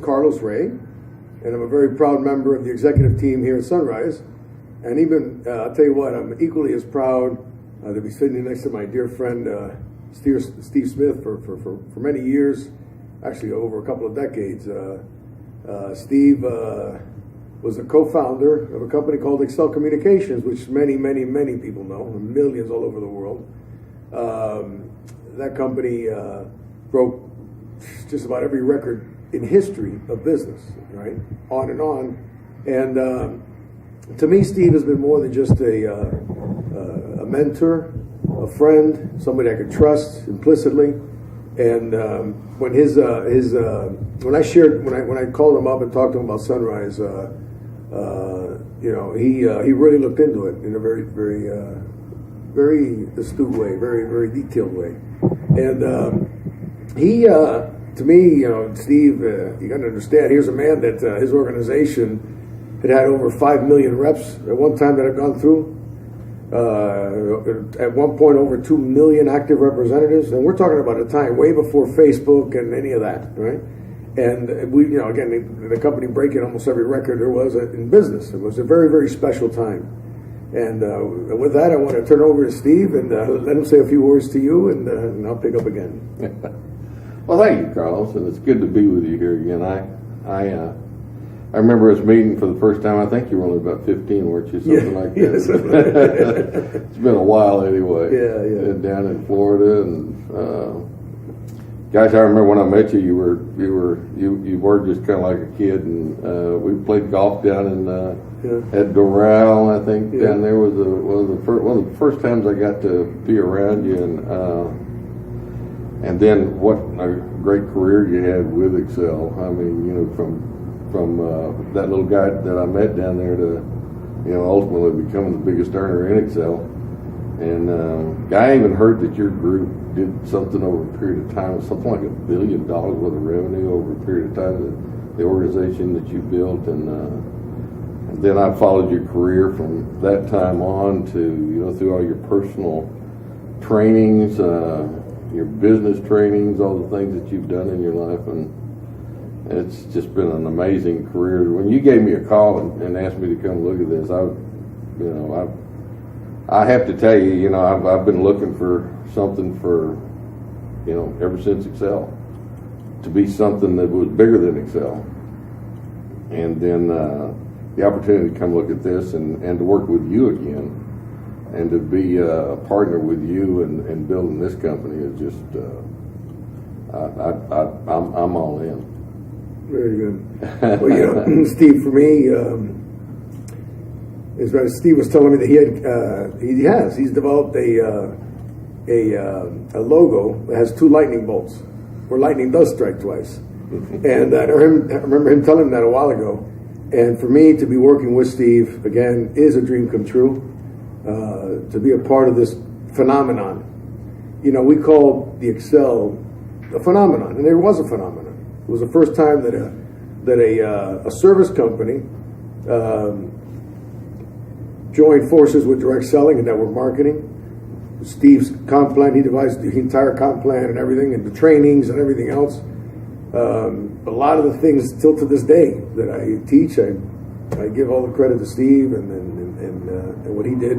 Carlos Ray, and I'm a very proud member of the executive team here at Sunrise. And even, I'll tell you what, I'm equally as proud to be sitting next to my dear friend Steve Smith for many years, actually over a couple of decades. Steve was a co-founder of a company called Excel Communications, which many people know, millions all over the world. That company broke just about every record in history of business, right? On and on. And to me, Steve has been more than just a mentor, a friend, somebody I could trust implicitly. And when when I called him up and talked to him about Sunrise, he really looked into it in a very astute way, very detailed way. And to me, Steve, you got to understand, here's a man that his organization had over 5 million reps at one time that had gone through. At one point, over 2 million active representatives, and we're talking about a time way before Facebook and any of that, right? And we, again, the company breaking almost every record there was in business. It was a very special time. And with that, I want to turn over to Steve and let him say a few words to you, and I'll pick up again. Well, thank you, Carlos, and it's good to be with you here again. I remember us meeting for the first time. I think you were only about 15, weren't you? Something like that. Yes. It's been a while anyway. Yeah. And down in Florida, and guys, I remember when I met you. You were just kind of like a kid, and we played golf down in at Doral. I think down there was one of the first times I got to be around you, and then what a great career you had with Excel. I mean, from that little guy that I met down there to, ultimately becoming the biggest earner in Excel. And I even heard that your group did something over a period of time, something like $1 billion worth of revenue over a period of time, the organization that you built. And then I followed your career from that time on to, through all your personal trainings, your business trainings, all the things that you've done in your life. And it's just been an amazing career. When you gave me a call and asked me to come look at this, I have to tell you, I've been looking for something for, ever since Excel, to be something that was bigger than Excel. And then the opportunity to come look at this and to work with you again, and to be a partner with you and building this company is just, I'm all in. Very good. Well, Steve, for me, as Steve was telling me that he's developed a logo that has 2 lightning bolts, where lightning does strike twice. And I remember him telling me that a while ago. And for me to be working with Steve again is a dream come true. To be a part of this phenomenon, we call the Excel a phenomenon, and there was a phenomenon. It was the first time that a service company joined forces with direct selling and network marketing. Steve's comp plan, he devised the entire comp plan and everything, and the trainings and everything else. A lot of the things still to this day that I teach, I give all the credit to Steve and what he did.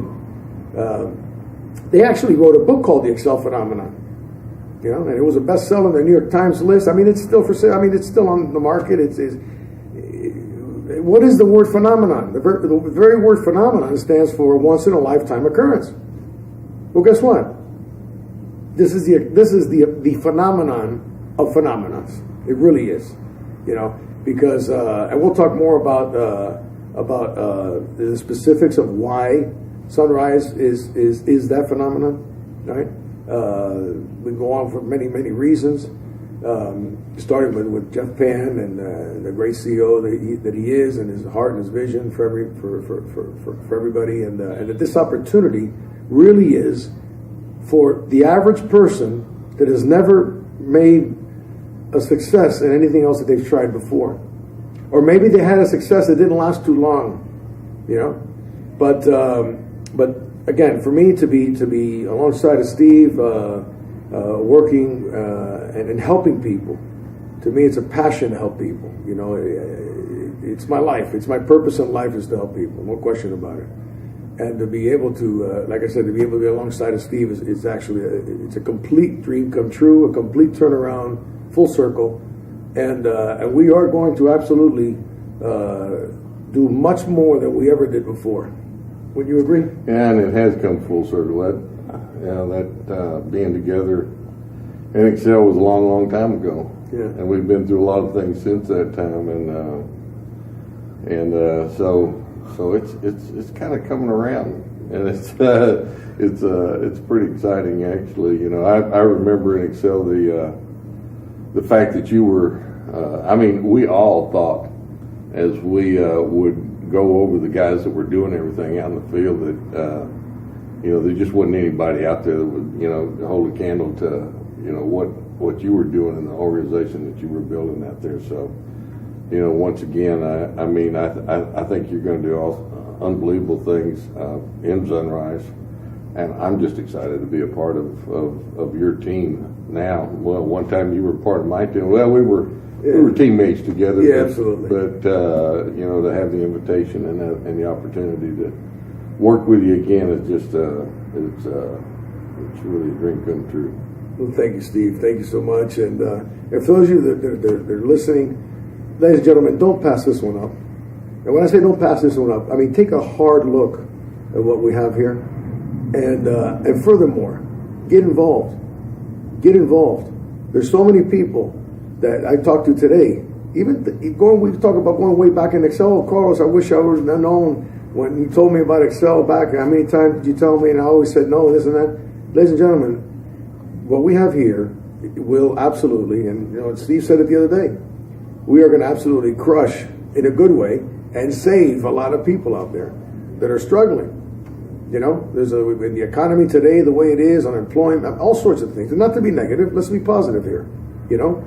They actually wrote a book called The Excel Phenomenon. And it was a bestseller on the New York Times list. I mean, it's still for sale. I mean, it's still on the market. What is the word phenomenon? The very word phenomenon stands for once in a lifetime occurrence. Well, guess what? This is the phenomenon of phenomenons. It really is, because and we'll talk more about the specifics of why Sunrise is that phenomenon, right? We go on for many reasons, starting with Jeff Pan and the great CEO that he is, and his heart and his vision for everybody, and that this opportunity really is for the average person that has never made a success in anything else that they've tried before, or maybe they had a success that didn't last too long, But again, for me to be alongside of Steve, working and helping people, To me, it's a passion to help people. You know, it's my life. It's my purpose in life is to help people. No question about it. And to be able to, like I said, to be able to be alongside of Steve is actually it's a complete dream come true, a complete turnaround, full circle, and we are going to absolutely do much more than we ever did before. Would you agree? Yeah, and it has come full circle. That being together in Excel was a long, long time ago. Yeah. And we've been through a lot of things since that time, so it's kind of coming around, and it's pretty exciting actually. You know, I remember in Excel the fact that you were. I mean, we all thought as we would go over the guys that were doing everything out in the field that you know, there just wasn't anybody out there that would, you know, hold a candle to, you know, what you were doing in the organization that you were building out there. So, you know, once again, I mean, I think you're going to do all unbelievable things in Sunrise, and I'm just excited to be a part of your team now. Well, one time you were part of my team. Well, we were teammates together. Yeah, absolutely. But you know, to have the invitation and the opportunity to work with you again is just it's really a dream come true. Well, thank you, Steve. Thank you so much. And for those of you that are listening, ladies and gentlemen, don't pass this one up. And when I say don't pass this one up, I mean take a hard look at what we have here, and furthermore, get involved. Get involved. There's so many people that I talked to today. Even we talk about going way back in Excel. Oh, Carlos, I wish I was known when you told me about Excel back. How many times did you tell me? And I always said no, this and that. Ladies and gentlemen, what we have here will absolutely, and you know, Steve said it the other day, we are going to absolutely crush in a good way and save a lot of people out there that are struggling. You know, there's in the economy today, the way it is, unemployment, all sorts of things. And not to be negative, let's be positive here. You know,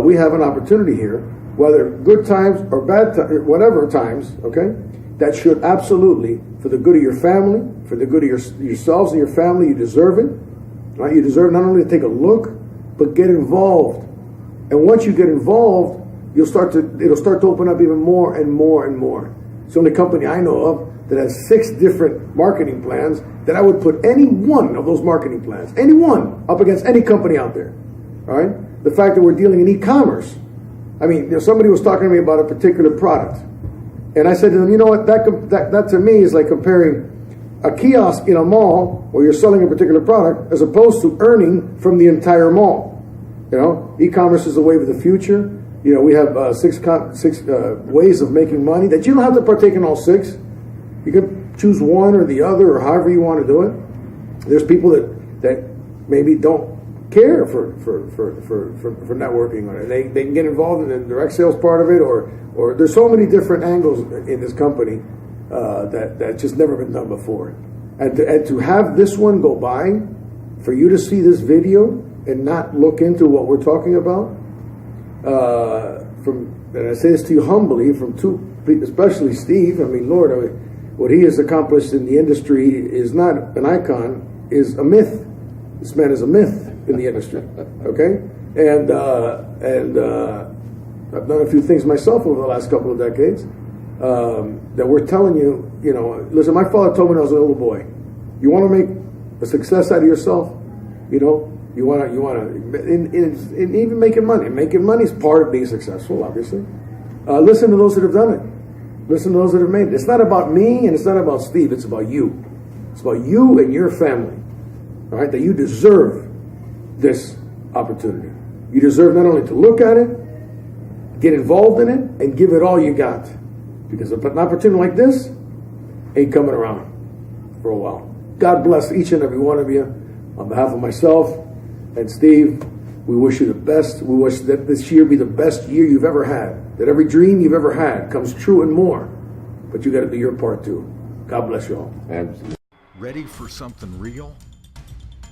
we have an opportunity here, whether good times or bad times, whatever times, okay, that should absolutely, for the good of your family, for the good of yourselves and your family, you deserve it. Right? You deserve not only to take a look, but get involved. And once you get involved, it'll start to open up even more and more and more. It's the only company I know of that has 6 different marketing plans that I would put any one of those marketing plans, any one, up against any company out there. All right? The fact that we're dealing in e-commerce. I mean, you know, somebody was talking to me about a particular product, and I said to them, you know what, that to me is like comparing a kiosk in a mall where you're selling a particular product as opposed to earning from the entire mall. You know, e-commerce is the wave of the future. You know, we have 6 ways of making money that you don't have to partake in all 6. You can choose one or the other, or however you want to do it. There's people that maybe don't care for networking, or they can get involved in the direct sales part of it, or there's so many different angles in this company that just never been done before. And to have this one go by, for you to see this video and not look into what we're talking about, and I say this to you humbly, especially Steve. I mean, Lord, what he has accomplished in the industry is not an icon, is a myth. This man is a myth in the industry. Okay, and I've done a few things myself over the last couple of decades that we're telling you. You know, listen, my father told me when I was a little boy, you want to make a success out of yourself. You know, you want to, and even making money. Making money is part of being successful, obviously. Listen to those that have done it. Listen to those that have made it. It's not about me and it's not about Steve. It's about you. It's about you and your family. All right, that you deserve this opportunity. You deserve not only to look at it, get involved in it, and give it all you got. Because an opportunity like this ain't coming around for a while. God bless each and every one of you. On behalf of myself and Steve, we wish you the best. We wish that this year be the best year you've ever had. That every dream you've ever had comes true and more. But you got to do your part too. God bless you all. Absolutely. Ready for something real?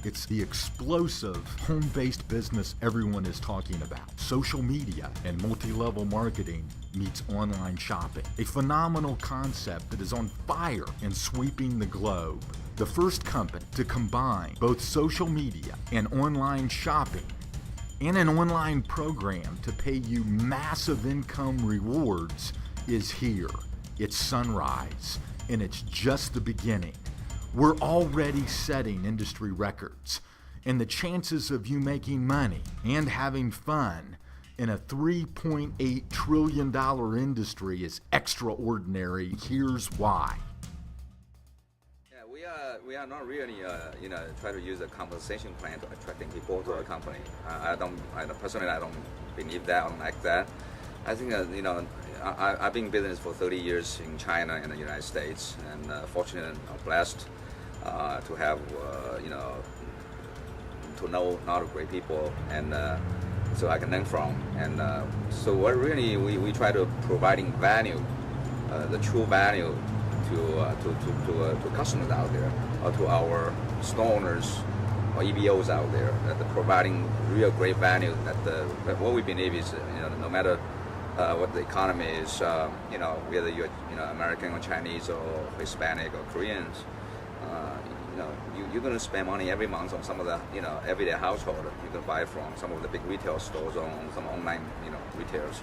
It's the explosive home-based business everyone is talking about. Social media and multi-level marketing meets online shopping. A phenomenal concept that is on fire and sweeping the globe. The first company to combine both social media and online shopping And an online program to pay you massive income rewards is here. It's Sunrise, and it's just the beginning. We're already setting industry records, and the chances of you making money and having fun in a $3.8 trillion industry is extraordinary. Here's why. We are not really, try to use a compensation plan to attracting people to our company. Personally, I don't believe that or like that. I think, I've been in business for 30 years in China and the United States, and fortunate and blessed to have, to know a lot of great people, and so I can learn from. And so what really we try to providing value, the true value to customers out there, or to our store owners or EBOs out there, that they're providing real great value. That what we believe is, no matter what the economy is, whether you're American or Chinese or Hispanic or Koreans, you're going to spend money every month on some of the everyday household you can buy from some of the big retail stores or on some online retailers.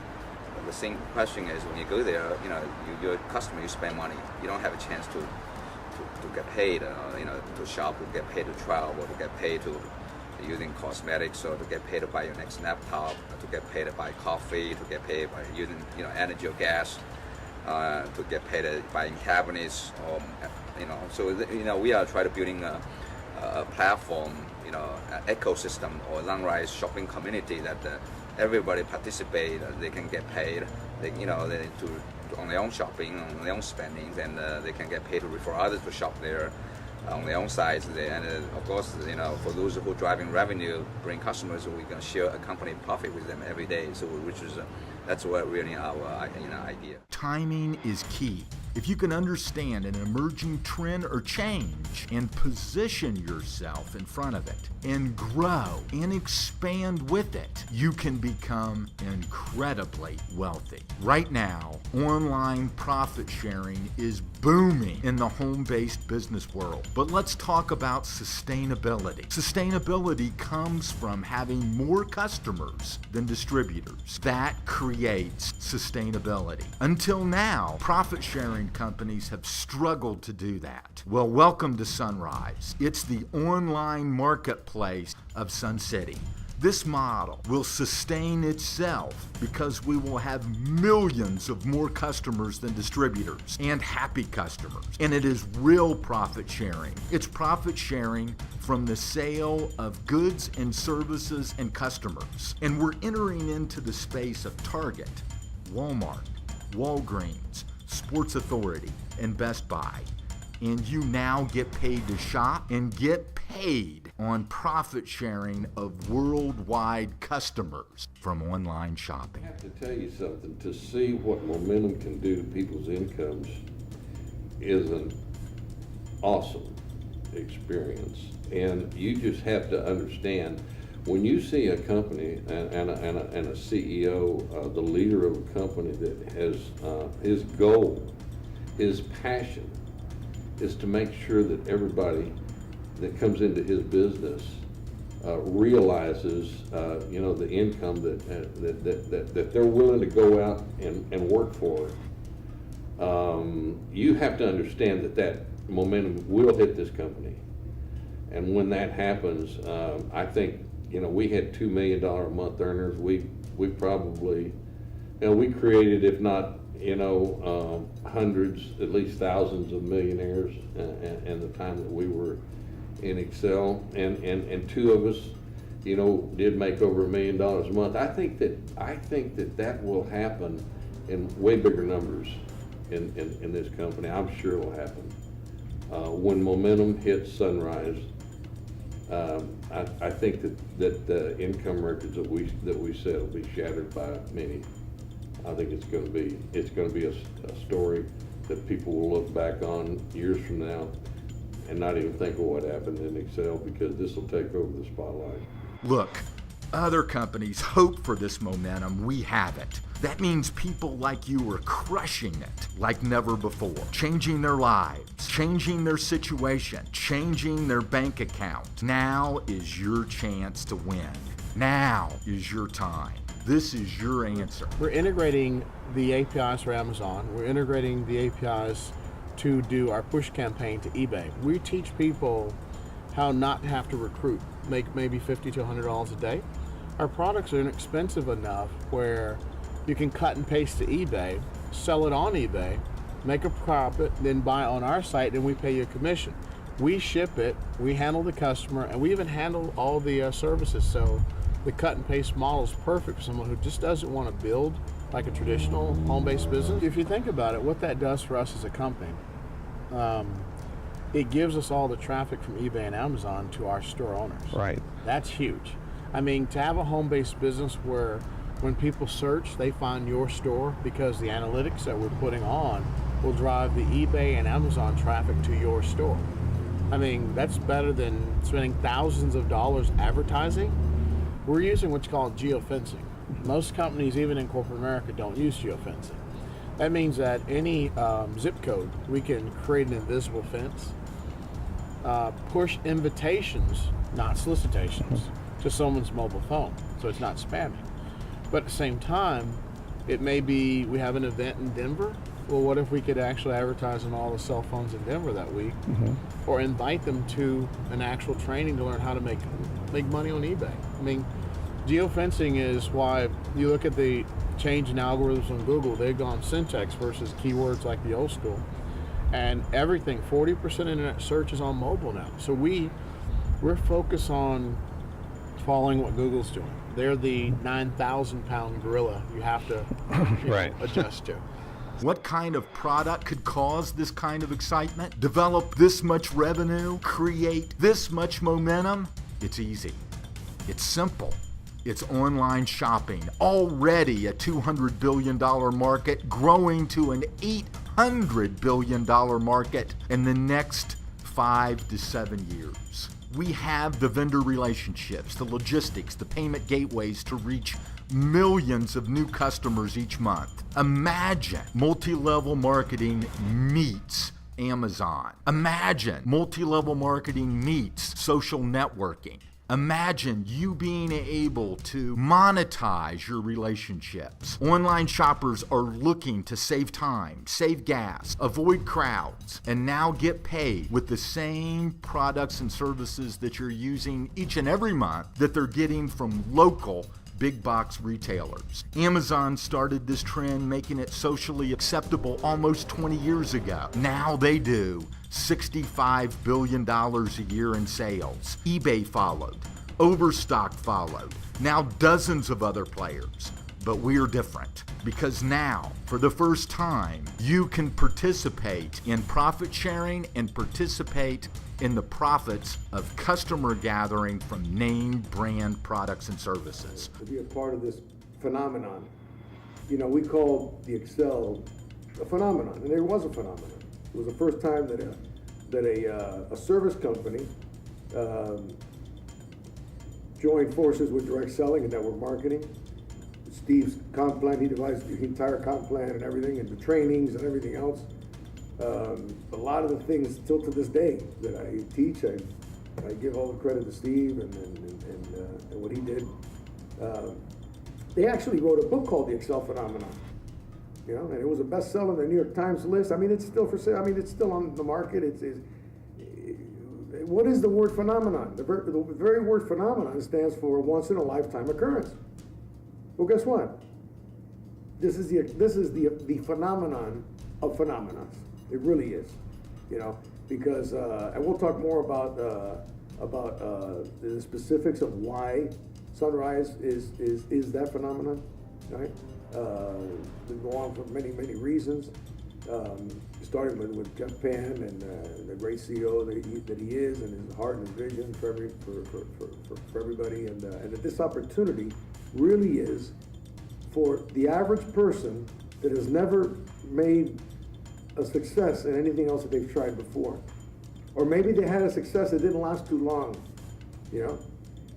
The same question is, when you go there, you're a customer, you spend money. You don't have a chance to get paid, to shop, to get paid to travel, or to get paid to using cosmetics, or to get paid to buy your next laptop, to get paid to buy coffee, to get paid by using energy or gas, to get paid to buying cabinets, or So we are trying to building a platform, an ecosystem or Sunrise shopping community that. Everybody participate. They can get paid. They on their own shopping, on their own spendings, and they can get paid to refer others to shop there on their own sites. And of course, for those who are driving revenue, bring customers, we can share a company profit with them every day. So, that's what really our idea. Timing is key. If you can understand an emerging trend or change and position yourself in front of it and grow and expand with it, you can become incredibly wealthy. Right now, online profit sharing is booming in the home-based business world. But let's talk about sustainability. Sustainability comes from having more customers than distributors. That creates sustainability. Until now, profit sharing companies have struggled to do that. Well, welcome to Sunrise. It's the online marketplace of Sun City. This model will sustain itself because we will have millions of more customers than distributors, and happy customers. And it is real profit sharing. It's profit sharing from the sale of goods and services and customers. And we're entering into the space of Target, Walmart, Walgreens, Sports Authority, and Best Buy. And you now get paid to shop and get paid on profit sharing of worldwide customers from online shopping. I have to tell you something. To see what momentum can do to people's incomes is an awesome experience. And you just have to understand, when you see a company and a CEO, the leader of a company that has his goal, his passion, is to make sure that everybody that comes into his business realizes, the income that they're willing to go out and work for. You have to understand that momentum will hit this company, and when that happens, I think we had $2 million a month earners. We probably, we created, if not hundreds, at least thousands of millionaires, and the time that we were in Excel, and two of us, did make over $1 million a month. I think that will happen in way bigger numbers in this company. I'm sure it will happen when momentum hits Sunrise. I think that the income records that we set will be shattered by many. I think it's going to be a story that people will look back on years from now and not even think of what happened in Excel, because this will take over the spotlight. Look, other companies hope for this momentum. We have it. That means people like you are crushing it like never before, changing their lives, changing their situation, changing their bank account. Now is your chance to win. Now is your time. This is your answer. We're integrating the APIs for Amazon. We're integrating the APIs to do our push campaign to eBay. We teach people how not to have to recruit, make maybe $50 to $100 a day. Our products are inexpensive enough where you can cut and paste to eBay, sell it on eBay, make a profit, then buy on our site, and we pay you a commission. We ship it, we handle the customer, and we even handle all the services. So the cut and paste model is perfect for someone who just doesn't want to build like a traditional home-based business. If you think about it, what that does for us as a company, it gives us all the traffic from eBay and Amazon to our store owners. Right. That's huge. I mean, to have a home-based business where when people search, they find your store because the analytics that we're putting on will drive the eBay and Amazon traffic to your store. I mean, that's better than spending thousands of dollars advertising. We're using what's called geofencing. Most companies, even in corporate America, don't use geofencing. That means that any zip code, we can create an invisible fence, push invitations, not solicitations, to someone's mobile phone, so it's not spamming. But at the same time, it may be we have an event in Denver. Well, what if we could actually advertise on all the cell phones in Denver that week, or invite them to an actual training to learn how to make money on eBay? I mean, geofencing is why you look at the change in algorithms on Google. They've gone syntax versus keywords like the old school, and everything. 40% internet search is on mobile now. So we're focused on following what Google's doing. They're the 9,000-pound gorilla you have to Right. adjust to. What kind of product could cause this kind of excitement? Develop this much revenue? Create this much momentum? It's easy. It's simple. It's online shopping, already a $200 billion market, growing to an $800 billion market in the next 5 to 7 years. We have the vendor relationships, the logistics, the payment gateways to reach millions of new customers each month. Imagine multi-level marketing meets Amazon. Imagine multi-level marketing meets social networking. Imagine you being able to monetize your relationships. Online shoppers are looking to save time, save gas, avoid crowds, and now get paid with the same products and services that you're using each and every month that they're getting from local big box retailers. Amazon started this trend, making it socially acceptable almost 20 years ago. Now they do $65 billion a year in sales. eBay followed. Overstock followed. Now dozens of other players. But we're different because now, for the first time, you can participate in profit sharing and participate in the profits of customer gathering from name brand products and services. To be a part of this phenomenon, we call the Excel a phenomenon, and there was a phenomenon. It was the first time that a service company joined forces with direct selling and network marketing. Steve's comp plan, he devised the entire comp plan and everything, and the trainings and everything else. A lot of the things still to this day that I teach, I give all the credit to Steve and what he did. They actually wrote a book called The Excel Phenomenon, and it was a bestseller on the New York Times list. I mean, it's still for sale. I mean, it's still on the market. What is the word phenomenon? The very word phenomenon stands for once in a lifetime occurrence. Well, guess what? This is the phenomenon of phenomenons. It really is, because and we'll talk more about the specifics of why Sunrise is that phenomenon, right? We go on for many reasons. Starting with Jeff Pan and the great CEO that he is, and his heart and his vision for everybody, and that this opportunity really is for the average person that has never made a success in anything else that they've tried before, or maybe they had a success that didn't last too long,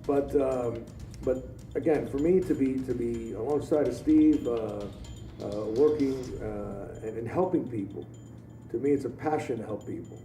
But again, for me to be alongside of Steve, working and helping people. To me, it's a passion to help people.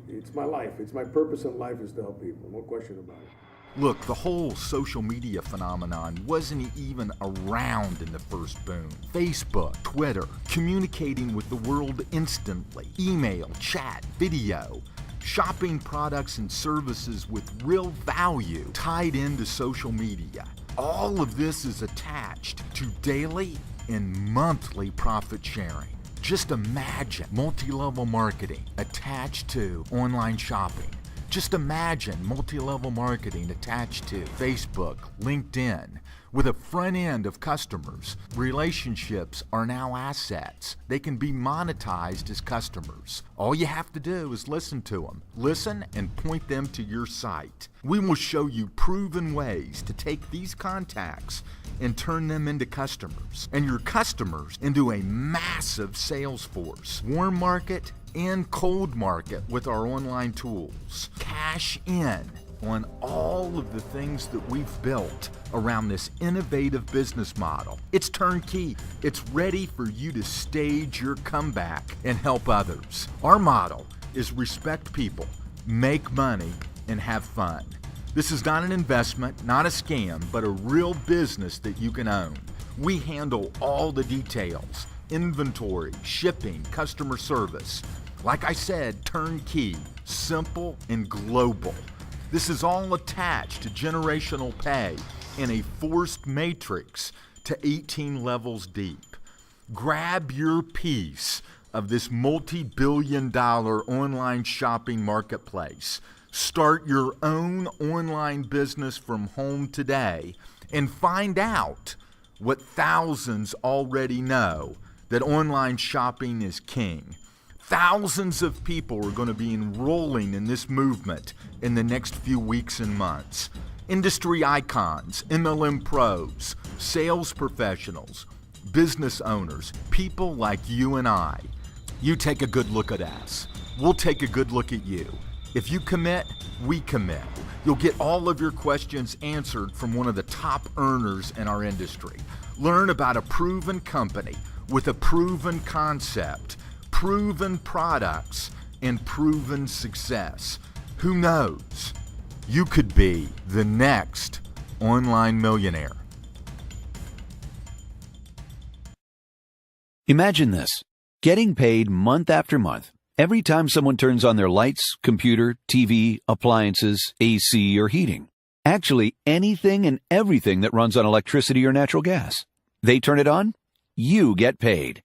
It's my life. It's my purpose in life is to help people. No question about it. Look, the whole social media phenomenon wasn't even around in the first boom. Facebook, Twitter, communicating with the world instantly, email, chat, video, shopping products and services with real value tied into social media. All of this is attached to daily and monthly profit sharing. Just imagine multi-level marketing attached to online shopping. Just imagine multi-level marketing attached to Facebook, LinkedIn, with a front end of customers. Relationships are now assets. They can be monetized as customers. All you have to do is listen to them. Listen and point them to your site. We will show you proven ways to take these contacts and turn them into customers, and your customers into a massive sales force. Warm market and cold market with our online tools. Cash in on all of the things that we've built around this innovative business model. It's turnkey. It's ready for you to stage your comeback and help others. Our model is respect people, make money, and have fun. This is not an investment, not a scam, but a real business that you can own. We handle all the details: inventory, shipping, customer service. Like I said, turnkey, simple, and global. This is all attached to generational pay in a forced matrix to 18 levels deep. Grab your piece of this multi-billion-dollar online shopping marketplace. Start your own online business from home today and find out what thousands already know, that online shopping is king. Thousands of people are going to be enrolling in this movement in the next few weeks and months. Industry icons, MLM pros, sales professionals, business owners, people like you and I. You take a good look at us. We'll take a good look at you. If you commit, we commit. You'll get all of your questions answered from one of the top earners in our industry. Learn about a proven company with a proven concept, proven products, and proven success. Who knows? You could be the next online millionaire. Imagine this: getting paid month after month every time someone turns on their lights, computer, TV, appliances, AC, or heating. Actually, anything and everything that runs on electricity or natural gas. They turn it on, you get paid.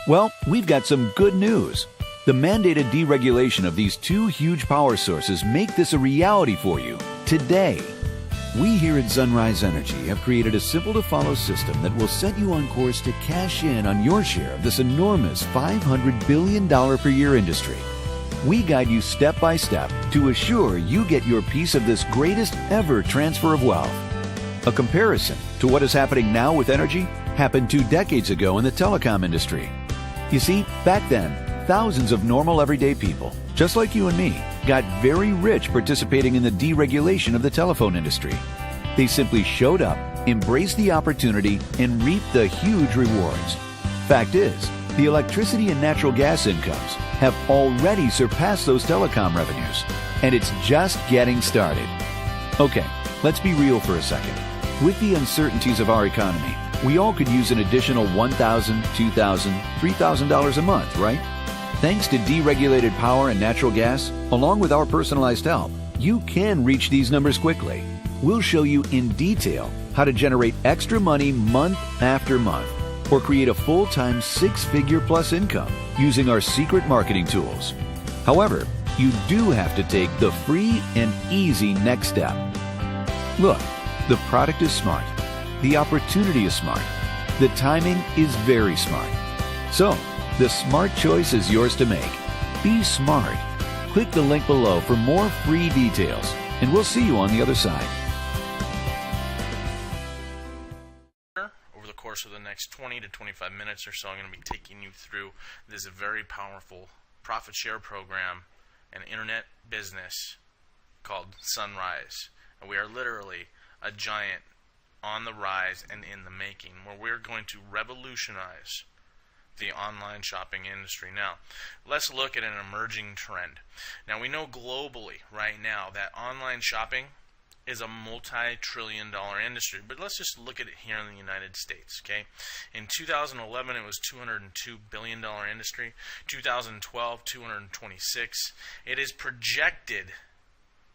Well, we've got some good news. The mandated deregulation of these two huge power sources make this a reality for you today. We here at Sunrise Energy have created a simple-to-follow system that will set you on course to cash in on your share of this enormous $500 billion per year industry. We guide you step by step to assure you get your piece of this greatest ever transfer of wealth. A comparison to what is happening now with energy happened 2 decades ago in the telecom industry. You see, back then, thousands of normal everyday people, just like you and me, got very rich participating in the deregulation of the telephone industry. They simply showed up, embraced the opportunity, and reaped the huge rewards. Fact is, the electricity and natural gas incomes have already surpassed those telecom revenues, and it's just getting started. Okay, let's be real for a second. With the uncertainties of our economy, we all could use an additional $1,000, $2,000, $3,000 a month, right? Thanks to deregulated power and natural gas, along with our personalized help, you can reach these numbers quickly. We'll show you in detail how to generate extra money month after month, or create a full-time 6-figure plus income using our secret marketing tools. However, you do have to take the free and easy next step. Look, the product is smart. The opportunity is smart. The timing is very smart. So, the smart choice is yours to make. Be smart. Click the link below for more free details, and we'll see you on the other side. Over the course of the next 20 to 25 minutes or so, I'm going to be taking you through this very powerful profit share program and internet business called Sunrise. And we are literally a giant on the rise and in the making, where we're going to revolutionize the online shopping industry. Now, let's look at an emerging trend. Now, we know globally right now that online shopping is a multi-trillion-dollar industry. But let's just look at it here in the United States, okay? In 2011, it was $202 billion industry. 2012, 226. It is projected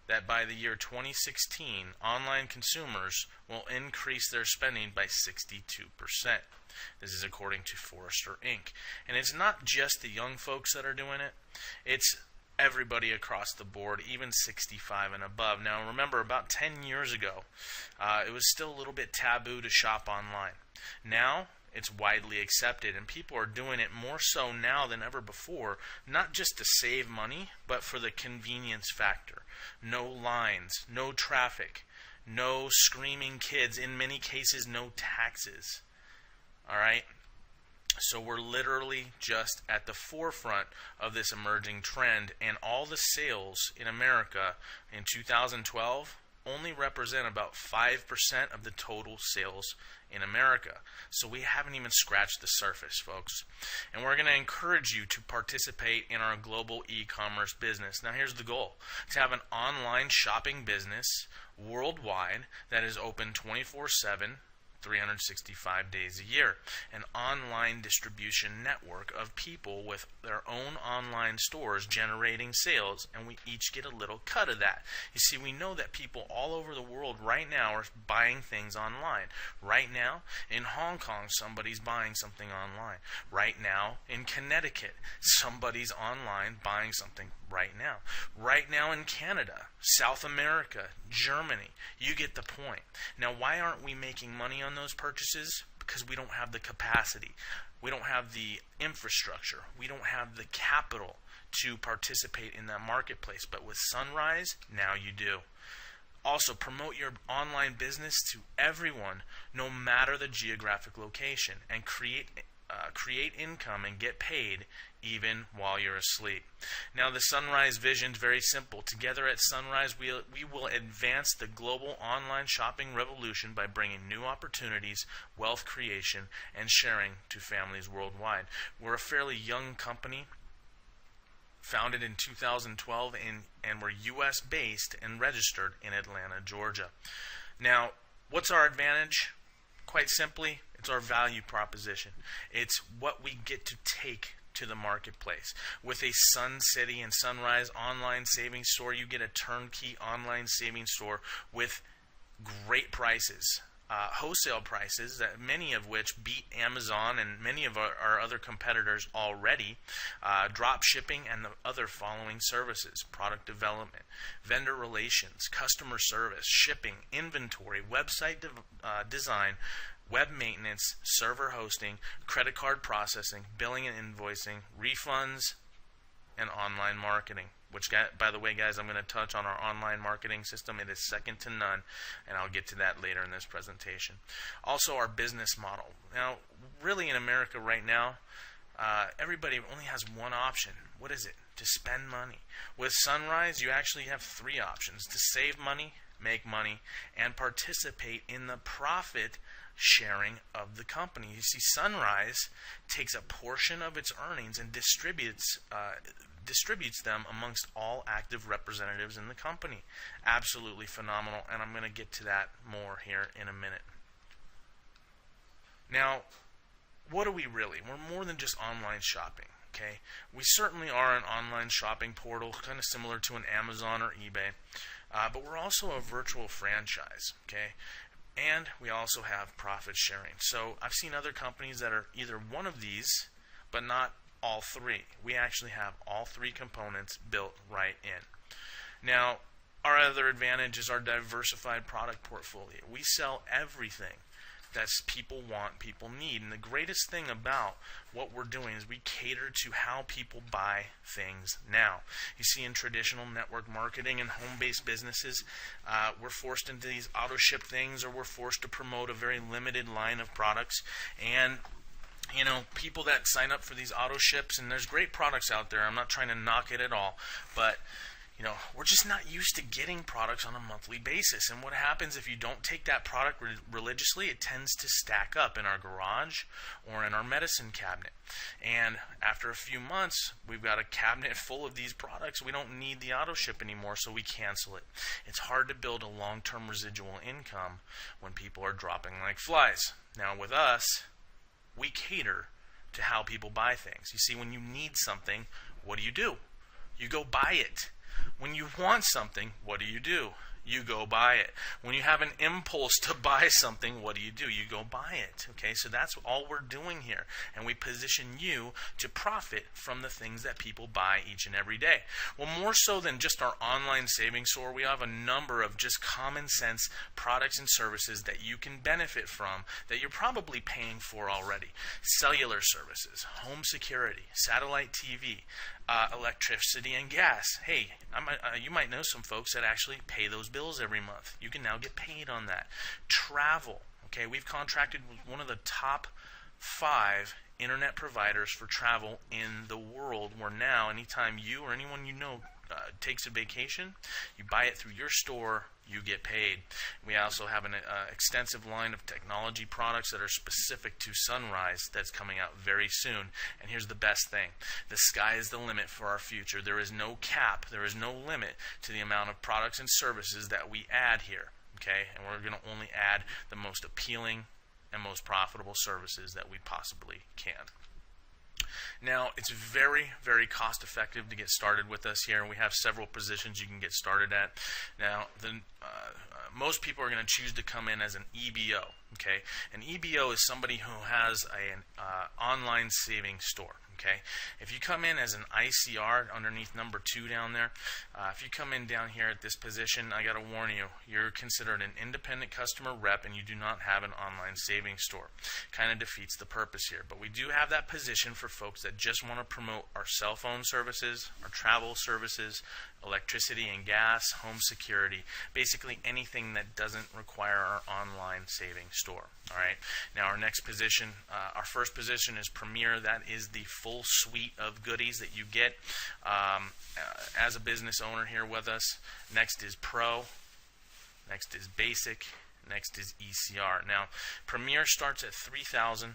that by the year 2016, online consumers will increase their spending by 62%. This is according to Forrester Inc. And it's not just the young folks that are doing it. It's everybody across the board, even 65 and above. Now, remember, about 10 years ago, it was still a little bit taboo to shop online. Now, it's widely accepted, and people are doing it more so now than ever before, not just to save money, but for the convenience factor. No lines, no traffic, no screaming kids, in many cases, no taxes. All right? So we're literally just at the forefront of this emerging trend, and all the sales in America in 2012 only represent about 5% of the total sales in America. So we haven't even scratched the surface, folks. And we're going to encourage you to participate in our global e-commerce business. Now here's the goal: to have an online shopping business worldwide that is open 24/7, 365 days a year. An online distribution network of people with their own online stores generating sales, and we each get a little cut of that. You see, we know that people all over the world right now are buying things online. Right now, in Hong Kong, somebody's buying something online. Right now, in Connecticut, somebody's online buying something right now. Right now in Canada, South America, Germany. You get the point. Now, why aren't we making money on those purchases? Because we don't have the capacity. We don't have the infrastructure. We don't have the capital to participate in that marketplace. But with Sunrise, now you do. Also, promote your online business to everyone, no matter the geographic location, and create income and get paid even while you're asleep. Now, the Sunrise vision is very simple. Together at Sunrise, we will advance the global online shopping revolution by bringing new opportunities, wealth creation, and sharing to families worldwide. We're a fairly young company, founded in 2012, and we're U.S. based and registered in Atlanta, Georgia. Now, what's our advantage? Quite simply, it's our value proposition. It's what we get to take to the marketplace. With a Sun City and Sunrise online savings store, you get a turnkey online savings store with great prices. Wholesale prices, that many of which beat Amazon and many of our other competitors already. Drop shipping and the other following services: product development, vendor relations, customer service, shipping, inventory, website design, web maintenance, server hosting, credit card processing, billing and invoicing, refunds, and online marketing. Which, by the way, guys, I'm going to touch on our online marketing system. It is second to none, and I'll get to that later in this presentation. Also, our business model. Now, really in America right now, everybody only has one option. What is it? To spend money. With Sunrise, you actually have three options: to save money, make money, and participate in the profit sharing of the company. You see, Sunrise takes a portion of its earnings and distributes them amongst all active representatives in the company. Absolutely phenomenal, and I'm going to get to that more here in a minute. Now, what are we really? We're more than just online shopping, okay? We certainly are an online shopping portal, kind of similar to an Amazon or eBay, but we're also a virtual franchise, okay? And we also have profit sharing. So I've seen other companies that are either one of these, but not all three. We actually have all three components built right in. Now, our other advantage is our diversified product portfolio. We sell everything that people want, people need. And the greatest thing about what we're doing is we cater to how people buy things now. You see, in traditional network marketing and home-based businesses, we're forced into these auto-ship things, or we're forced to promote a very limited line of products. And you know, people that sign up for these auto ships, and there's great products out there, I'm not trying to knock it at all, but we're just not used to getting products on a monthly basis. And what happens if you don't take that product religiously, it tends to stack up in our garage or in our medicine cabinet. And after a few months, we've got a cabinet full of these products. We don't need the auto ship anymore, so we cancel it. It's hard to build a long-term residual income when people are dropping like flies. Now with us, we cater to how people buy things. You see, when you need something, what do? You go buy it. When you want something, what do? You go buy it. When you have an impulse to buy something, what do? You go buy it. Okay, so that's all we're doing here. And we position you to profit from the things that people buy each and every day. Well, more so than just our online savings store, we have a number of just common sense products and services that you can benefit from that you're probably paying for already. Cellular services, home security, satellite TV, electricity and gas. Hey, you might know some folks that actually pay those bills every month. You can now get paid on that. Travel. Okay, we've contracted with one of the top 5 internet providers for travel in the world, where now anytime you or anyone you know takes a vacation, you buy it through your store, you get paid. We also have an extensive line of technology products that are specific to Sunrise that's coming out very soon. And here's the best thing. The sky is the limit for our future. There is no cap, there is no limit to the amount of products and services that we add here. Okay? And we're going to only add the most appealing and most profitable services that we possibly can. Now, it's very, very cost effective to get started with us here. We have several positions you can get started at. Now, most people are going to choose to come in as an EBO. Okay, an EBO is somebody who has an online savings store. Okay, if you come in as an ICR underneath number 2 down there, if you come in down here at this position, I got to warn you, you're considered an independent customer rep and you do not have an online savings store. Kind of defeats the purpose here. But we do have that position for folks that just want to promote our cell phone services, our travel services, electricity and gas, home security, basically anything that doesn't require our online savings store. All right. Now our next position, our first position is Premier. That is the full suite of goodies that you get as a business owner here with us. Next is Pro. Next is Basic. Next is ECR. Now Premier starts at $3,000.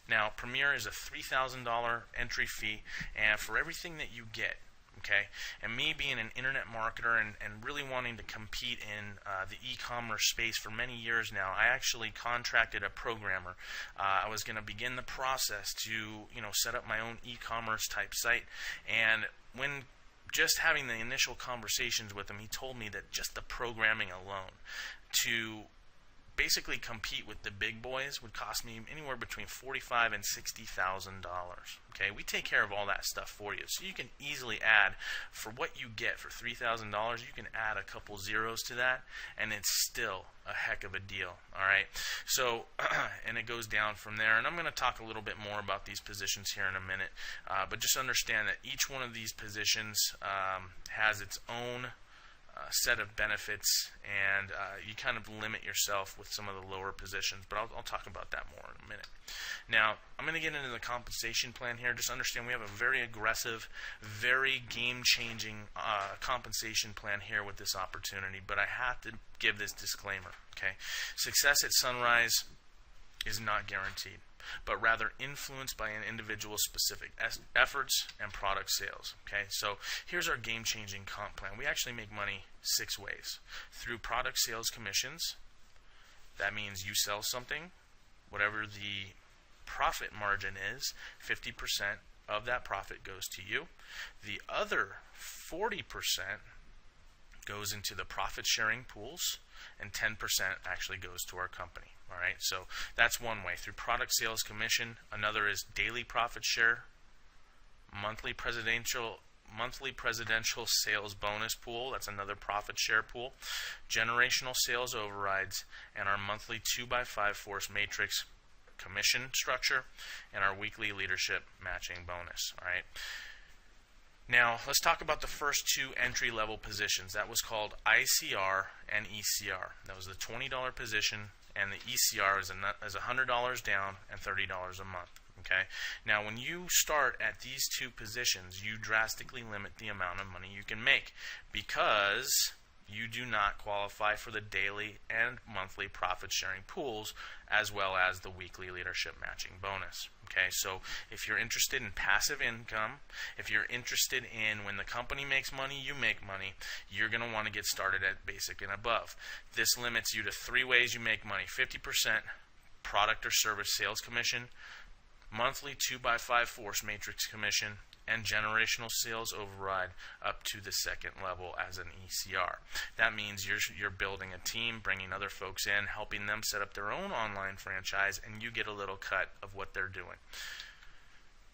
Now Premier is a $3,000 entry fee, and for everything that you get. Okay, and me being an internet marketer and really wanting to compete in the e-commerce space for many years now, I actually contracted a programmer. I was going to begin the process to set up my own e-commerce type site, and when just having the initial conversations with him, he told me that just the programming alone to basically compete with the big boys would cost me anywhere between $45,000 and $60,000. Okay, we take care of all that stuff for you, so you can easily add, for what you get for $3,000, you can add a couple zeros to that, and it's still a heck of a deal. All right, so and it goes down from there, and I'm going to talk a little bit more about these positions here in a minute, but just understand that each one of these positions has its own set of benefits, and you kind of limit yourself with some of the lower positions, but I'll talk about that more in a minute. Now, I'm going to get into the compensation plan here. Just understand we have a very aggressive, very game-changing compensation plan here with this opportunity, but I have to give this disclaimer. Okay, success at Sunrise is not guaranteed, but rather influenced by an individual's specific efforts and product sales. Okay, so here's our game-changing comp plan. We actually make money 6 ways. Through product sales commissions. That means you sell something, whatever the profit margin is, 50% of that profit goes to you. The other 40% goes into the profit sharing pools, and 10% actually goes to our company. All right, so that's one way, through product sales commission. Another is daily profit share, monthly presidential sales bonus pool. That's another profit share pool. Generational sales overrides, and our monthly 2x5 force matrix commission structure, and our weekly leadership matching bonus. All right. Now, let's talk about the first 2 entry-level positions. That was called ICR and ECR. That was the $20 position, and the ECR is $100 down and $30 a month. Okay. Now, when you start at these two positions, you drastically limit the amount of money you can make because you do not qualify for the daily and monthly profit sharing pools as well as the weekly leadership matching bonus. Okay, so if you're interested in passive income, if you're interested in when the company makes money, you make money, you're going to want to get started at basic and above. This limits you to 3 ways you make money: 50% product or service sales commission, monthly 2x5 force matrix commission, and generational sales override up to the second level as an ECR. That means you're building a team, bringing other folks in, helping them set up their own online franchise, and you get a little cut of what they're doing.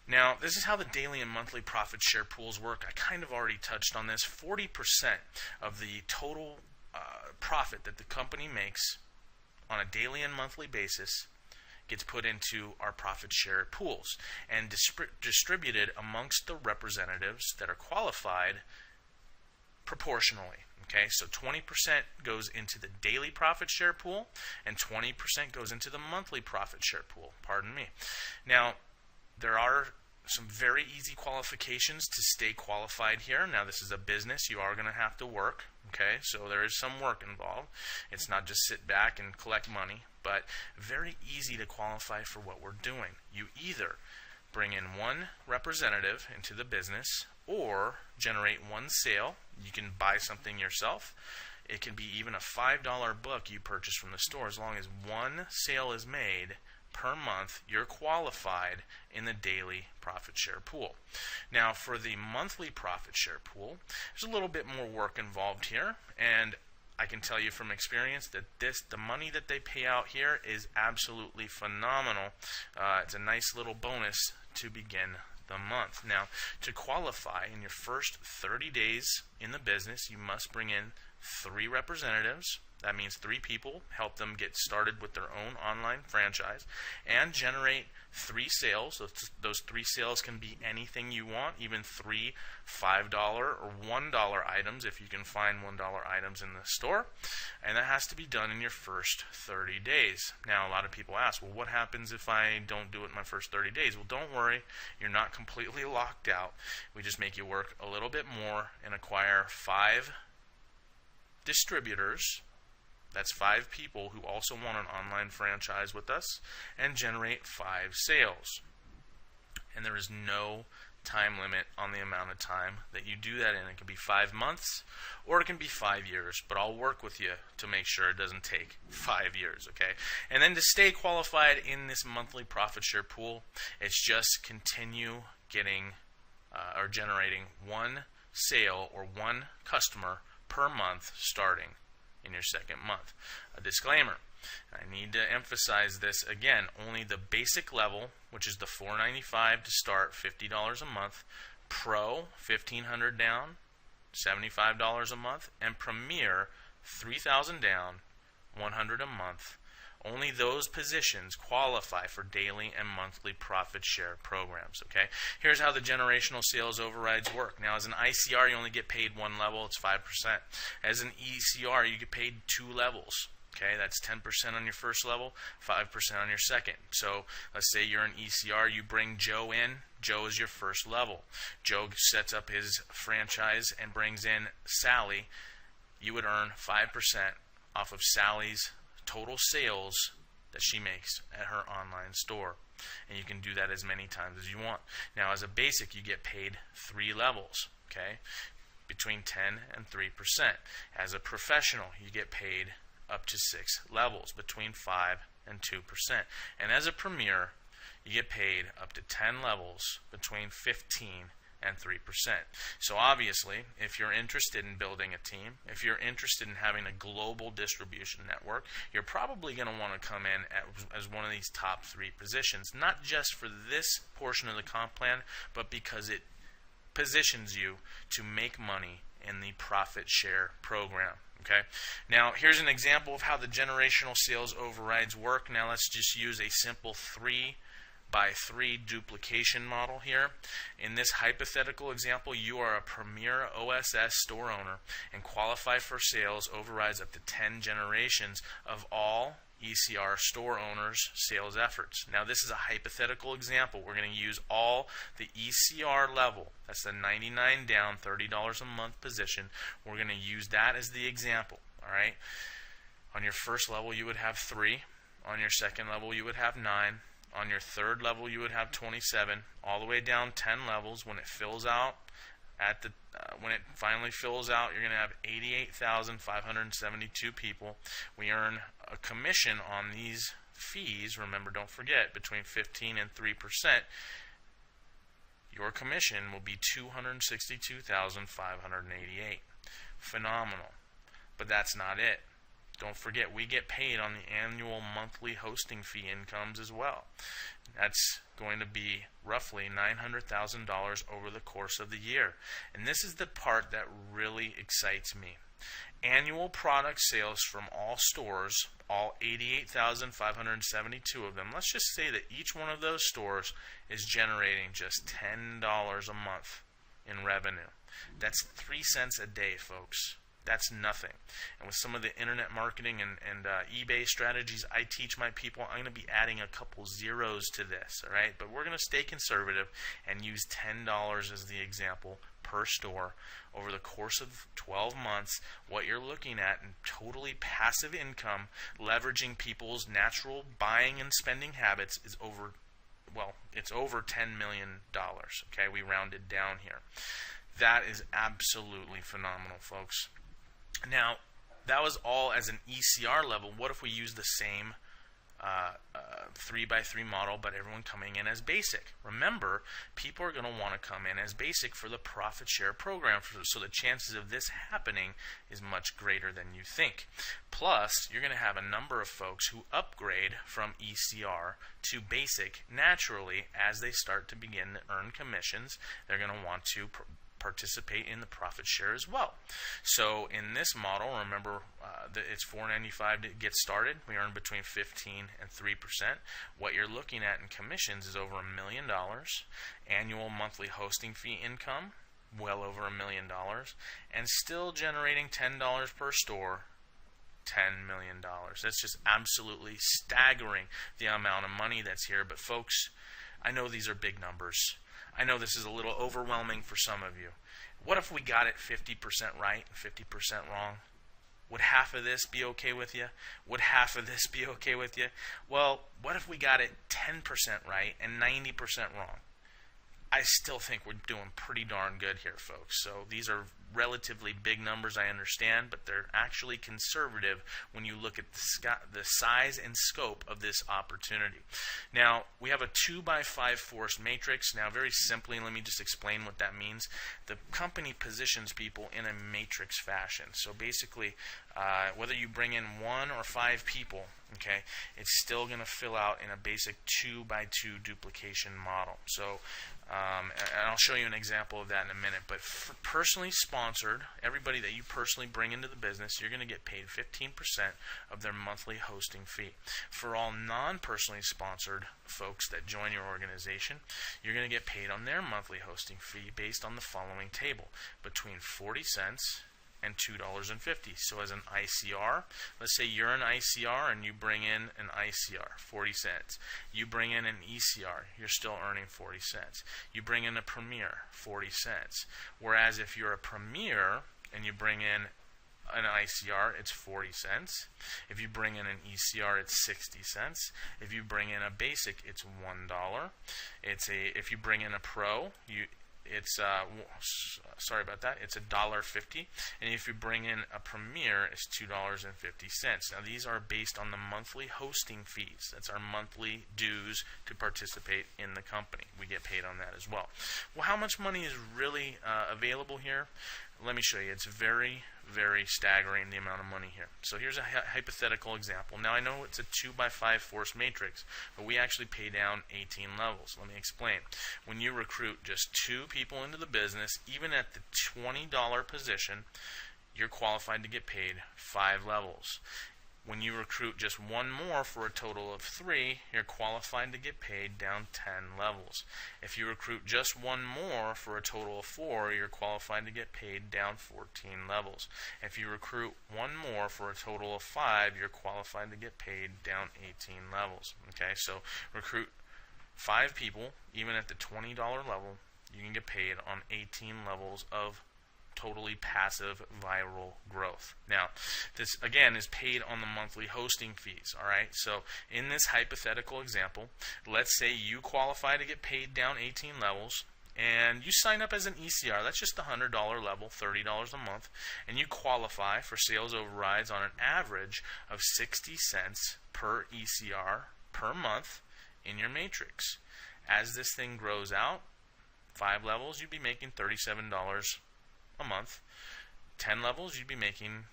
Now, this is how the daily and monthly profit share pools work. I kind of already touched on this. 40% of the total profit that the company makes on a daily and monthly basis gets put into our profit share pools and distributed amongst the representatives that are qualified proportionally. Okay, so 20% goes into the daily profit share pool and 20% goes into the monthly profit share pool. Pardon me. Now, there are some very easy qualifications to stay qualified here. Now, this is a business. You are going to have to work. Okay, so there is some work involved. It's not just sit back and collect money, but very easy to qualify for what we're doing. You either bring in one representative into the business or generate one sale. You can buy something yourself. It can be even a $5 book you purchase from the store. As long as one sale is made per month, you're qualified in the daily profit share pool. Now, for the monthly profit share pool, there's a little bit more work involved here, and I can tell you from experience that the money that they pay out here is absolutely phenomenal. It's a nice little bonus to begin the month. Now, to qualify in your first 30 days in the business, you must bring in 3 representatives. That means 3 people, help them get started with their own online franchise, and generate 3 sales. Those 3 sales can be anything you want, even 3 $5 or $1 items if you can find $1 items in the store. And that has to be done in your first 30 days. Now, a lot of people ask, well, what happens if I don't do it in my first 30 days? Well, don't worry. You're not completely locked out. We just make you work a little bit more and acquire 5 distributors. That's 5 people who also want an online franchise with us and generate 5 sales. And there is no time limit on the amount of time that you do that in. It can be 5 months or it can be 5 years, but I'll work with you to make sure it doesn't take 5 years, okay? And then to stay qualified in this monthly profit share pool, it's just continue getting or generating 1 sale or 1 customer per month starting in your second month. A disclaimer, I need to emphasize this again, only the basic level, which is the $495 to start, $50 a month, Pro, $1,500 down, $75 a month, and Premier, $3,000 down, $100 a month. Only those positions qualify for daily and monthly profit share programs. Okay. Here's how the generational sales overrides work. Now, as an ICR, you only get paid 1 level. It's 5%. As an ECR, you get paid 2 levels. Okay, that's 10% on your first level, 5% on your second. So let's say you're an ECR, you bring Joe in. Joe is your first level. Joe sets up his franchise and brings in Sally. You would earn 5% off of Sally's total sales that she makes at her online store. And you can do that as many times as you want. Now, as a basic, you get paid 3 levels, okay, between 10 and 3%. As a professional, you get paid up to 6 levels, between 5 and 2%. And as a premier, you get paid up to 10 levels, between 15 and 3%. So obviously, if you're interested in building a team, if you're interested in having a global distribution network, you're probably going to want to come in as one of these top 3 positions, not just for this portion of the comp plan, but because it positions you to make money in the profit share program. Okay. Now, here's an example of how the generational sales overrides work. Now, let's just use a simple 3x3 duplication model here. In this hypothetical example, you are a premier OSS store owner and qualify for sales overrides up to 10 generations of all ECR store owners' sales efforts. Now, this is a hypothetical example. We're going to use all the ECR level. That's the 99 down, $30 a month position. We're going to use that as the example. All right. On your first level, you would have 3. On your second level, you would have 9. On your third level, you would have 27. All the way down 10 levels. When it fills out, when it finally fills out, you're going to have 88,572 people. We earn a commission on these fees. Remember, don't forget, between 15 and 3%. Your commission will be 262,588. Phenomenal. But that's not it. Don't forget, we get paid on the annual monthly hosting fee incomes as well. That's going to be roughly $900,000 over the course of the year. And this is the part that really excites me. Annual product sales from all stores, all 88,572 of them, let's just say that each one of those stores is generating just $10 a month in revenue. That's 3 cents a day, folks. That's nothing. And with some of the internet marketing and eBay strategies I teach my people, I'm going to be adding a couple zeros to this, all right? But we're going to stay conservative and use $10 as the example per store over the course of 12 months. What you're looking at in totally passive income, leveraging people's natural buying and spending habits is over, well, it's over $10 million, okay? We rounded down here. That is absolutely phenomenal, folks. Now, that was all as an ECR level. What if we use the same 3x3 model, but everyone coming in as basic? Remember, people are going to want to come in as basic for the profit share program, so the chances of this happening is much greater than you think. Plus, you're going to have a number of folks who upgrade from ECR to basic naturally as they start to begin to earn commissions. They're going to want to participate in the profit share as well. So in this model, remember that it's $4.95 to get started. We earn between 15 and 3%. What you're looking at in commissions is over $1 million. Annual monthly hosting fee income, well over $1 million, and still generating $10 per store. $10 million. That's just absolutely staggering, the amount of money that's here. But folks, I know these are big numbers. I know this is a little overwhelming for some of you. What if we got it 50% right and 50% wrong? Would half of this be okay with you? Would half of this be okay with you? Well, what if we got it 10% right and 90% wrong? I still think we're doing pretty darn good here, folks. So these are relatively big numbers, I understand, but they're actually conservative when you look at the size and scope of this opportunity. Now, we have a 2x5 force matrix. Now, very simply, let me just explain what that means. The company positions people in a matrix fashion. So basically, whether you bring in 1 or 5 people, okay, it's still going to fill out in a basic 2x2 duplication model. So, and I'll show you an example of that in a minute. But for personally sponsored, everybody that you personally bring into the business, you're going to get paid 15% of their monthly hosting fee. For all non-personally sponsored folks that join your organization, you're going to get paid on their monthly hosting fee based on the following table: between 40 cents and $2.50. So as an ICR, let's say you're an ICR and you bring in an ICR, 40 cents. You bring in an ECR, you're still earning 40 cents. You bring in a Premier, 40 cents. Whereas if you're a Premier and you bring in an ICR, it's 40 cents. If you bring in an ECR, it's 60 cents. If you bring in a Basic, it's $1. If you bring in a Pro, it's sorry about that, it's $1.50, and if you bring in a Premier, it's $2.50. Now these are based on the monthly hosting fees. That's our monthly dues to participate in the company. We get paid on that as well. Well, how much money is really available here? Let me show you. It's very, very staggering, the amount of money here. So here's a hypothetical example. Now I know it's a 2x5 force matrix, but we actually pay down 18 levels. Let me explain. When you recruit just 2 people into the business, even at the $20 position, you're qualified to get paid 5 levels. When you recruit just one more for a total of 3, you're qualified to get paid down 10 levels. If you recruit just one more for a total of 4, you're qualified to get paid down 14 levels. If you recruit one more for a total of 5, you're qualified to get paid down 18 levels. Okay, so recruit 5 people, even at the $20 level, you can get paid on 18 levels of totally passive viral growth. Now, this again is paid on the monthly hosting fees. All right, so in this hypothetical example, let's say you qualify to get paid down 18 levels, and you sign up as an ECR. That's just the $100 level, $30 a month, and you qualify for sales overrides on an average of 60 cents per ECR per month in your matrix. As this thing grows out, 5 levels, you'd be making $37 a month. 10 levels, you'd be making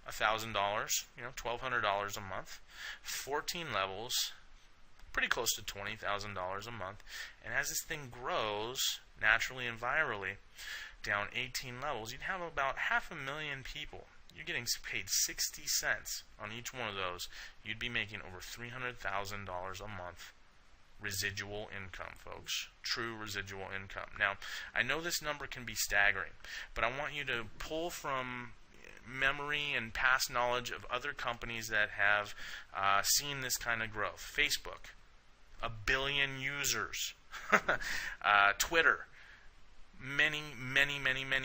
$1,000, $1,200 a month. 14 levels, pretty close to $20,000 a month. And as this thing grows naturally and virally down 18 levels, you'd have about 500,000 people. You're getting paid 60 cents on each one of those. You'd be making over $300,000 a month. Residual income, folks. True residual income. Now, I know this number can be staggering, but I want you to pull from memory and past knowledge of other companies that have seen this kind of growth. Facebook, 1 billion users. Twitter, many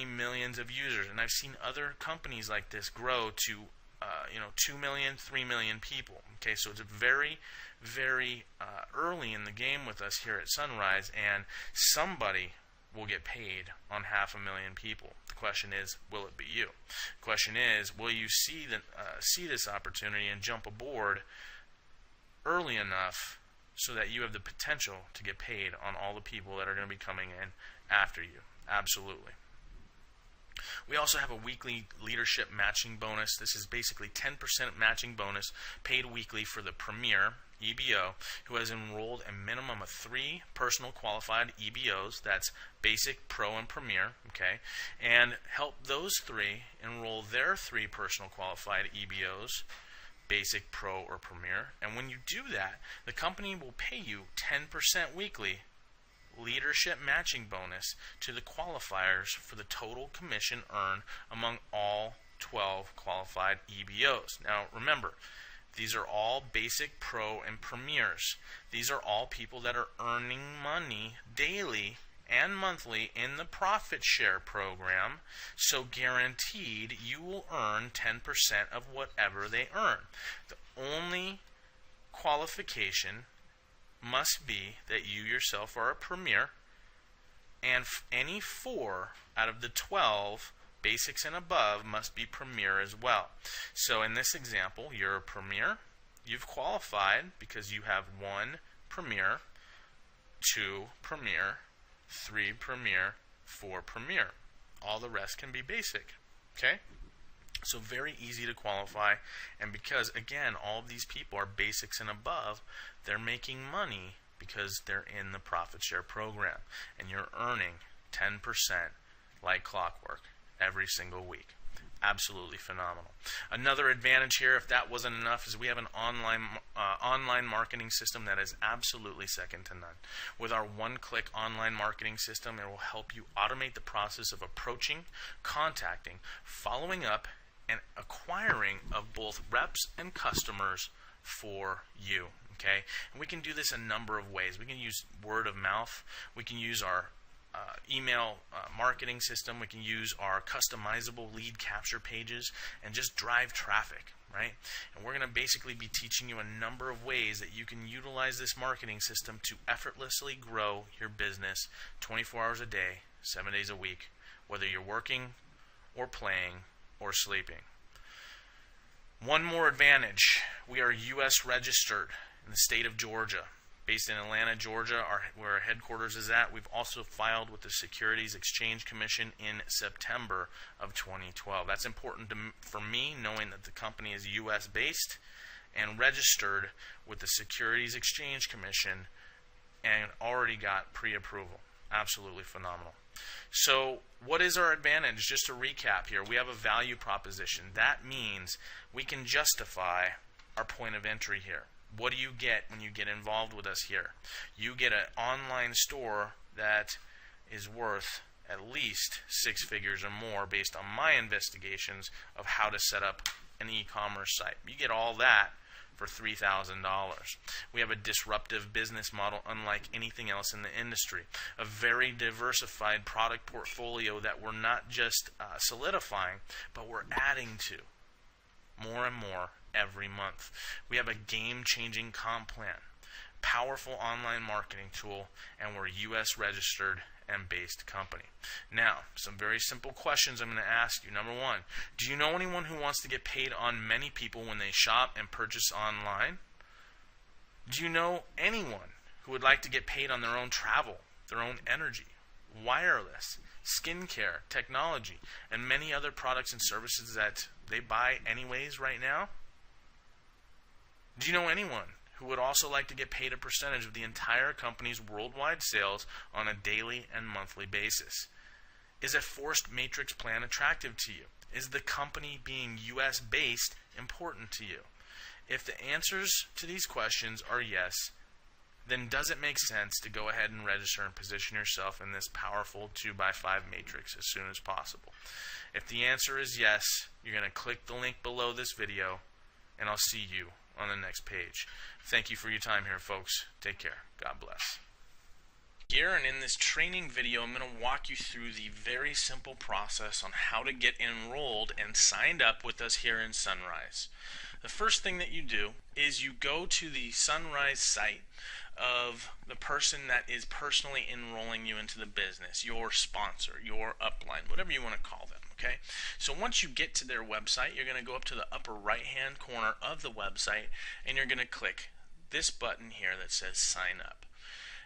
millions of users. And I've seen other companies like this grow to 2 million, 3 million people. Okay, so it's very early in the game with us here at Sunrise, and somebody will get paid on 500,000 people. The question is, will it be you? The question is, will you see this opportunity and jump aboard early enough so that you have the potential to get paid on all the people that are going to be coming in after you? Absolutely. We also have a weekly leadership matching bonus. This is basically 10% matching bonus paid weekly for the premier EBO who has enrolled a minimum of 3 personal qualified EBOs. That's basic, pro, and premier. Okay, and help those 3 enroll their 3 personal qualified EBOs, basic, pro, or premier. And when you do that, the company will pay you 10% weekly leadership matching bonus to the qualifiers for the total commission earned among all 12 qualified EBOs. Now remember, these are all basic, pro, and premiers. These are all people that are earning money daily and monthly in the profit share program, so guaranteed you will earn 10% of whatever they earn. The only qualification must be that you yourself are a premier, and any 4 out of the 12 basics and above must be premier as well. So in this example, you're a premier. You've qualified because you have 1 premier, 2 premier, 3 premier, 4 premier. All the rest can be basic. Okay? So very easy to qualify, and because again all of these people are basics and above, they're making money because they're in the profit share program, and you're earning 10% like clockwork every single week. Absolutely phenomenal. Another advantage here, if that wasn't enough, is we have an online marketing system that is absolutely second to none. With our one-click online marketing system, it will help you automate the process of approaching, contacting, following up, and acquiring of both reps and customers for you. Okay, and we can do this a number of ways. We can use word of mouth. We can use our email marketing system. We can use our customizable lead capture pages and just drive traffic, right? And we're going to basically be teaching you a number of ways that you can utilize this marketing system to effortlessly grow your business 24 hours a day, 7 days a week, whether you're working or playing or sleeping. One more advantage, we are U.S. registered in the state of Georgia. Based in Atlanta, Georgia, where our headquarters is at. We've also filed with the Securities Exchange Commission in September of 2012. That's important for me, knowing that the company is U.S. based and registered with the Securities Exchange Commission and already got pre-approval. Absolutely phenomenal. So what is our advantage? Just to recap here, we have a value proposition. That means we can justify our point of entry here. What do you get when you get involved with us here? You get an online store that is worth at least 6 figures or more based on my investigations of how to set up an e-commerce site. You get all that for $3,000. We have a disruptive business model unlike anything else in the industry. A very diversified product portfolio that we're not just solidifying, but we're adding to more and more every month. We have a game-changing comp plan, powerful online marketing tool, and we're U.S. registered and based company. Now, some very simple questions I'm going to ask you. Number one, do you know anyone who wants to get paid on many people when they shop and purchase online? Do you know anyone who would like to get paid on their own travel, their own energy, wireless, skincare, technology, and many other products and services that they buy anyways right now? Do you know anyone who would also like to get paid a percentage of the entire company's worldwide sales on a daily and monthly basis? Is a forced matrix plan attractive to you? Is the company being U.S. based important to you? If the answers to these questions are yes, then does it make sense to go ahead and register and position yourself in this powerful 2x5 matrix as soon as possible? If the answer is yes, you're going to click the link below this video, and I'll see you on the next page. Thank you for your time here, folks. Take care. God bless. Here and in this training video, I'm going to walk you through the very simple process on how to get enrolled and signed up with us here in Sunrise. The first thing that you do is you go to the Sunrise site of the person that is personally enrolling you into the business, your sponsor, your upline, whatever you want to call them. Okay, so once you get to their website, you're going to go up to the upper right hand corner of the website and you're going to click this button here that says sign up.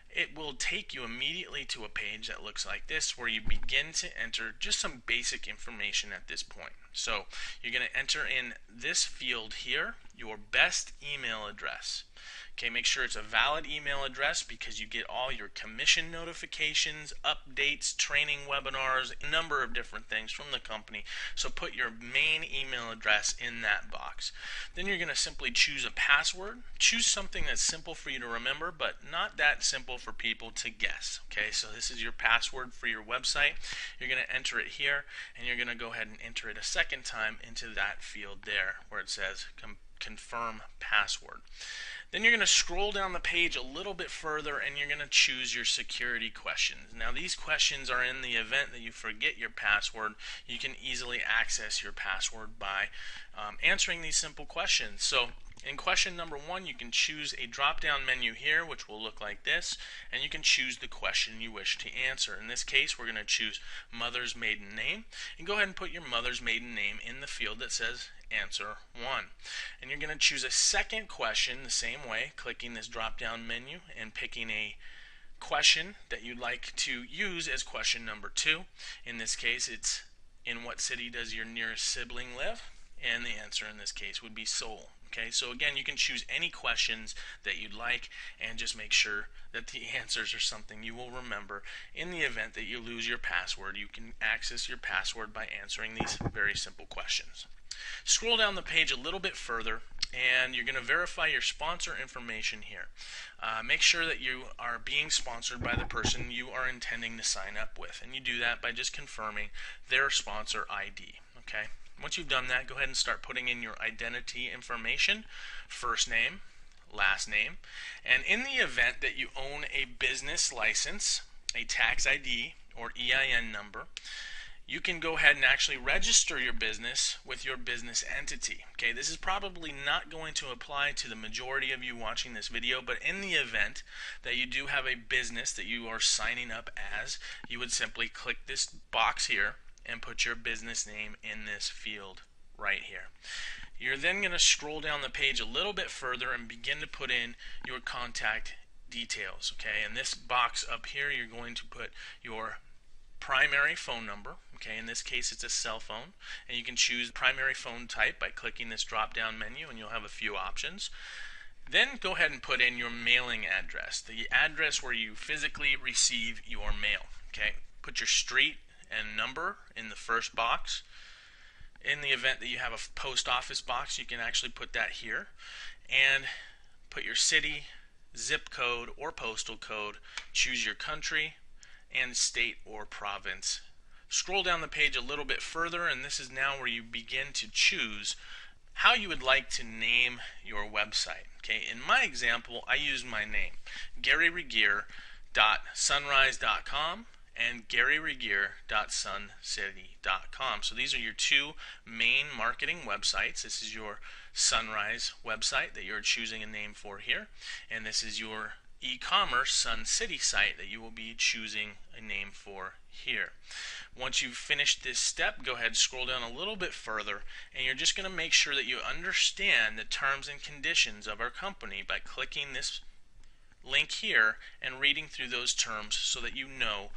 It will take you immediately to a page that looks like this, where you begin to enter just some basic information at this point. So you're going to enter in this field here, your best email address. Okay, make sure it's a valid email address because you get all your commission notifications, updates, training webinars, a number of different things from the company. So put your main email address in that box. Then you're going to simply choose a password. Choose something that's simple for you to remember, but not that simple for people to guess. Okay, so this is your password for your website. You're going to enter it here, and you're going to go ahead and enter it a second time into that field there where it says confirm password. Then you're going to scroll down the page a little bit further and you're going to choose your security questions. Now these questions are in the event that you forget your password, you can easily access your password by answering these simple questions. So in question number 1, you can choose a drop-down menu here, which will look like this, and you can choose the question you wish to answer. In this case, we're going to choose mother's maiden name, and go ahead and put your mother's maiden name in the field that says answer 1. And you're going to choose a second question the same way, clicking this drop-down menu and picking a question that you'd like to use as question number 2. In this case, it's in what city does your nearest sibling live? And the answer in this case would be Seoul. Okay, so again, you can choose any questions that you'd like and just make sure that the answers are something you will remember. In the event that you lose your password, you can access your password by answering these very simple questions. Scroll down the page a little bit further and you're going to verify your sponsor information here. Make sure that you are being sponsored by the person you are intending to sign up with, and you do that by just confirming their sponsor ID. Okay. Once you've done that, go ahead and start putting in your identity information, first name, last name, and in the event that you own a business license, a tax ID, or EIN number, you can go ahead and actually register your business with your business entity. Okay, this is probably not going to apply to the majority of you watching this video, but in the event that you do have a business that you are signing up as, you would simply click this box here and put your business name in this field right here. You're then going to scroll down the page a little bit further and begin to put in your contact details. Okay, in this box up here, you're going to put your primary phone number. Okay, in this case it's a cell phone, and you can choose primary phone type by clicking this drop down menu and you'll have a few options. Then go ahead and put in your mailing address, the address where you physically receive your mail. Okay, put your street and number in the first box. In the event that you have a post office box, you can actually put that here, and put your city, zip code or postal code, choose your country, and state or province. Scroll down the page a little bit further, and this is now where you begin to choose how you would like to name your website. Okay, in my example, I use my name, GaryRegier.sunrise.com and GaryRegier.suncity.com. So these are your two main marketing websites. This is your Sunrise website that you're choosing a name for here, and this is your e-commerce Sun City site that you will be choosing a name for here. Once you've finished this step, go ahead and scroll down a little bit further, and you're just going to make sure that you understand the terms and conditions of our company by clicking this link here and reading through those terms so that you know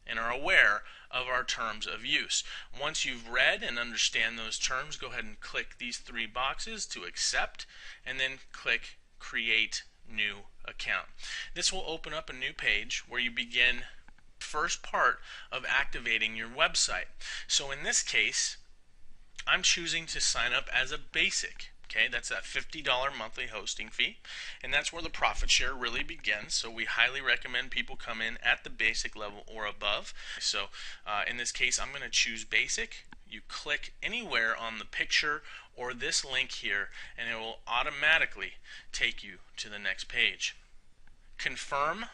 and are aware of our terms of use. Once you've read and understand those terms, go ahead and click these three boxes to accept, and then click Create New Account. This will open up a new page where you begin first part of activating your website. So in this case, I'm choosing to sign up as a basic. Okay, that's that $50 monthly hosting fee, and that's where the profit share really begins. So we highly recommend people come in at the basic level or above. So in this case, I'm going to choose basic. You click anywhere on the picture or this link here, and it will automatically take you to the next page. Confirm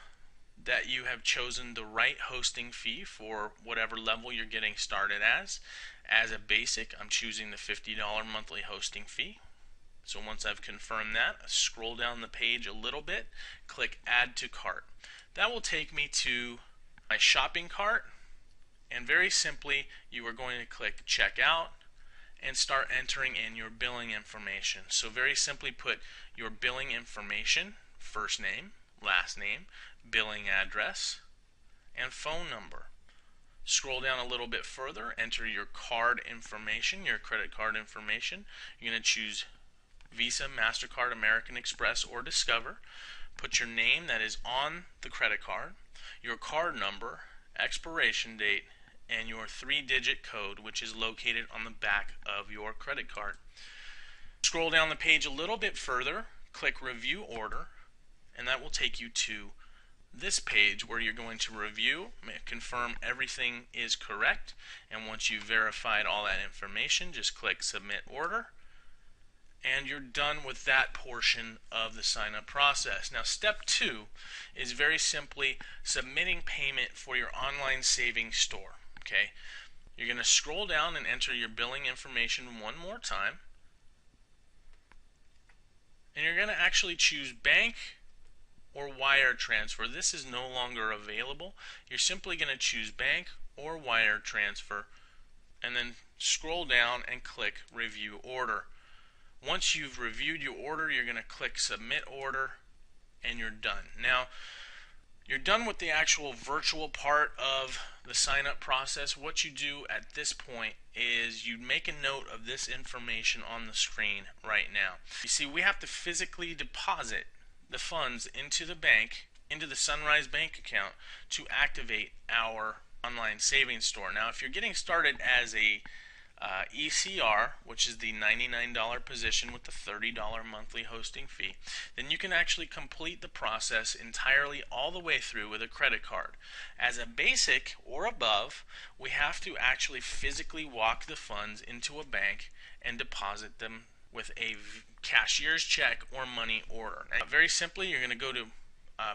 that you have chosen the right hosting fee for whatever level you're getting started as. As a basic, I'm choosing the $50 monthly hosting fee. So once I've confirmed that, I scroll down the page a little bit, click Add to Cart. That will take me to my shopping cart, and very simply, you are going to click Checkout and start entering in your billing information. So very simply put your billing information, first name, last name, billing address, and phone number. Scroll down a little bit further, enter your card information, your credit card information. You're going to choose Visa, MasterCard, American Express, or Discover. Put your name that is on the credit card, your card number, expiration date, and your 3-digit code, which is located on the back of your credit card. Scroll down the page a little bit further, click Review Order, and that will take you to this page where you're going to review, confirm everything is correct, and once you've verified all that information, just click Submit Order, and you're done with that portion of the sign-up process. Now, step 2 is very simply submitting payment for your online savings store. Okay, you're going to scroll down and enter your billing information one more time, and you're going to actually choose bank or wire transfer. This is no longer available. You're simply going to choose bank or wire transfer, and then scroll down and click Review Order. Once you've reviewed your order, you're going to click Submit Order, and you're done. Now, you're done with the actual virtual part of the sign-up process. What you do at this point is you make a note of this information on the screen right now. You see, we have to physically deposit the funds into the bank, into the Sunrise bank account, to activate our online savings store. Now, if you're getting started as a ECR, which is the $99 position with the $30 monthly hosting fee, then you can actually complete the process entirely all the way through with a credit card. As a basic or above, we have to actually physically walk the funds into a bank and deposit them with a cashier's check or money order. Now, very simply, you're going to go to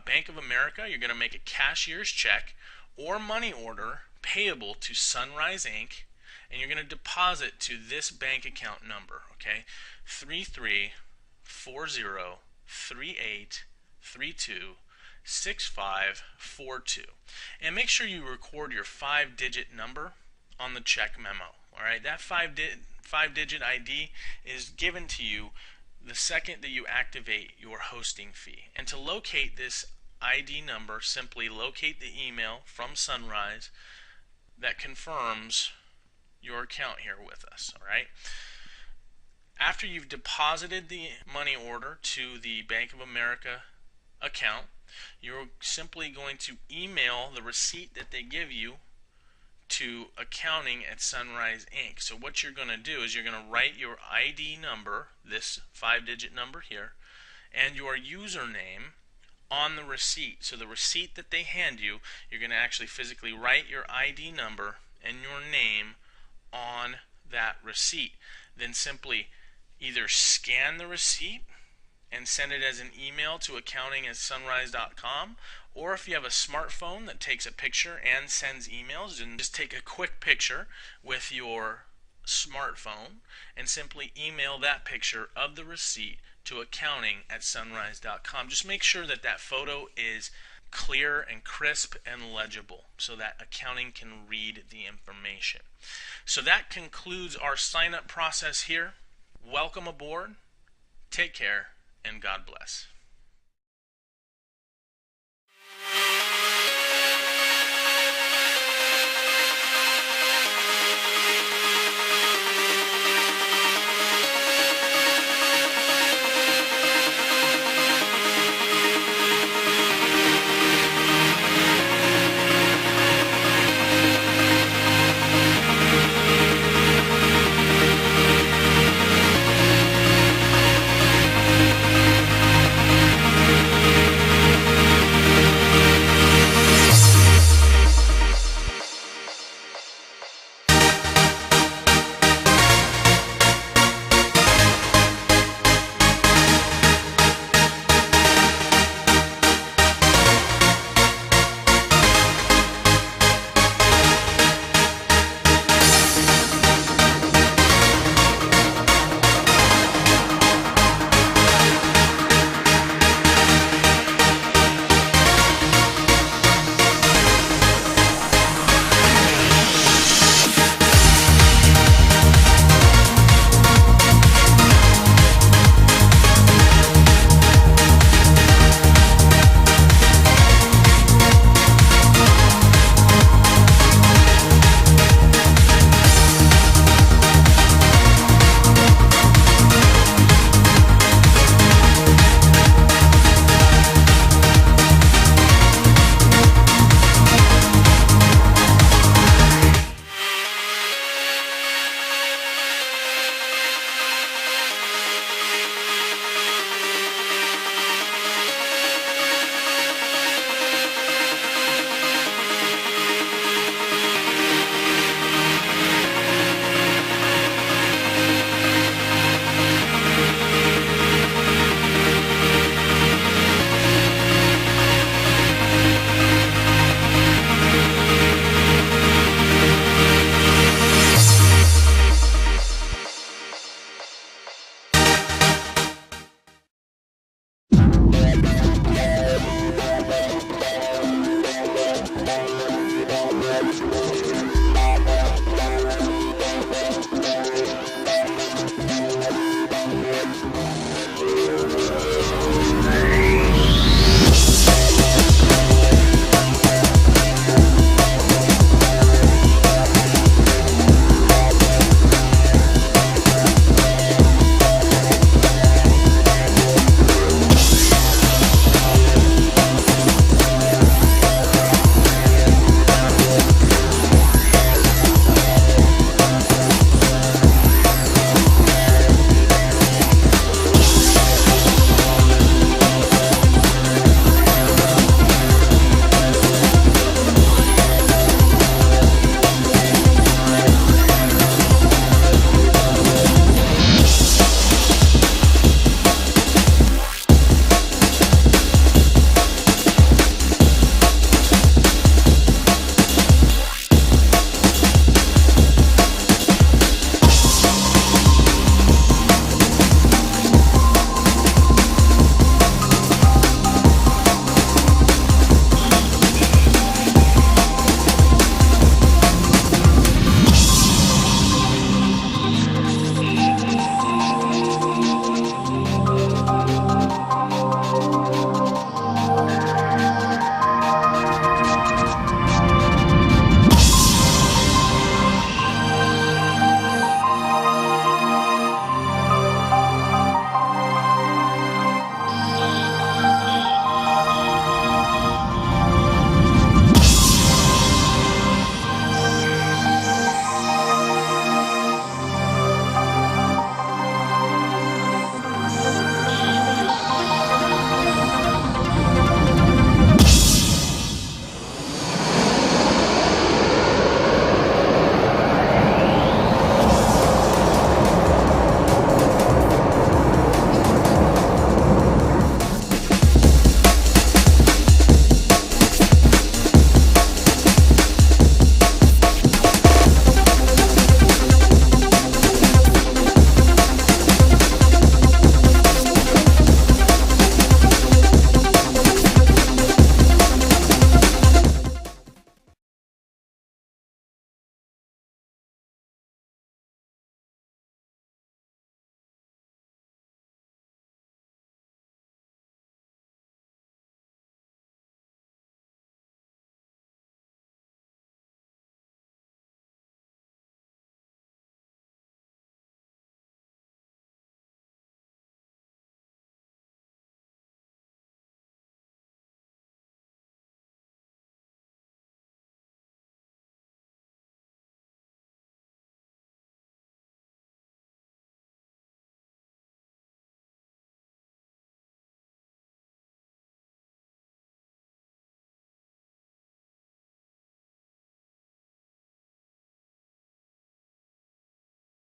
Bank of America, you're going to make a cashier's check or money order payable to Sunrise Inc., and you're going to deposit to this bank account number, okay? 334038326542. And make sure you record your 5-digit number on the check memo. All right, that 5-digit ID is given to you the second that you activate your hosting fee. And to locate this ID number, simply locate the email from Sunrise that confirms your account here with us. All right. After you've deposited the money order to the Bank of America account, you're simply going to email the receipt that they give you to accounting at Sunrise Inc. So what you're going to do is you're going to write your ID number, this 5-digit number here, and your username on the receipt. So the receipt that they hand you, you're going to actually physically write your ID number and your name on that receipt. Then simply either scan the receipt and send it as an email to accounting@sunrise.com, or if you have a smartphone that takes a picture and sends emails, then just take a quick picture with your smartphone and simply email that picture of the receipt to accounting@sunrise.com. Just make sure that that photo is clear and crisp and legible so that accounting can read the information. So that concludes our sign-up process here. Welcome aboard. Take care, and God bless.